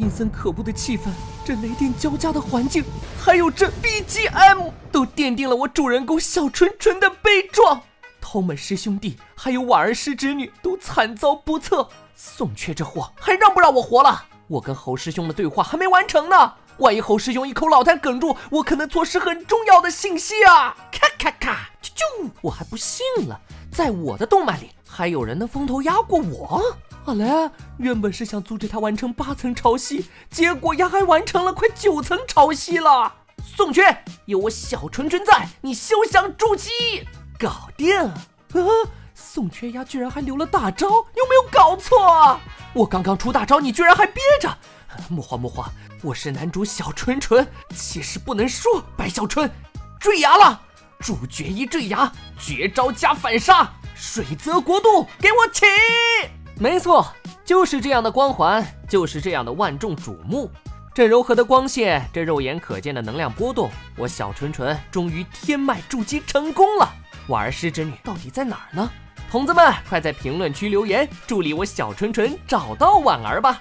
阴森可怖的气氛，这雷电交加的环境，还有这 BGM， 都奠定了我主人公小纯纯的悲壮。头门师兄弟还有婉儿师侄女都惨遭不测，宋缺这货还让不让我活了？我跟侯师兄的对话还没完成呢，万一侯师兄一口老痰哽住，我可能错失很重要的信息啊！咔咔咔，啾！我还不信了，在我的动漫里还有人能风头压过我？好嘞，原本是想阻止他完成8层潮汐，结果丫还完成了快9层潮汐了。宋缺，有我小纯纯在，你休想筑基！搞定！宋缺丫居然还留了大招，有没有搞错啊？我刚刚出大招，你居然还憋着！莫慌，我是男主小纯纯，气势不能输。白小纯，坠崖了！主角一坠崖，绝招加反杀，水泽国度，给我起！没错，就是这样的光环，就是这样的万众瞩目。这柔和的光线，这肉眼可见的能量波动，我小纯纯终于天脉筑基成功了。婉儿师侄女到底在哪儿呢？同志们，快在评论区留言，助力我小纯纯找到婉儿吧！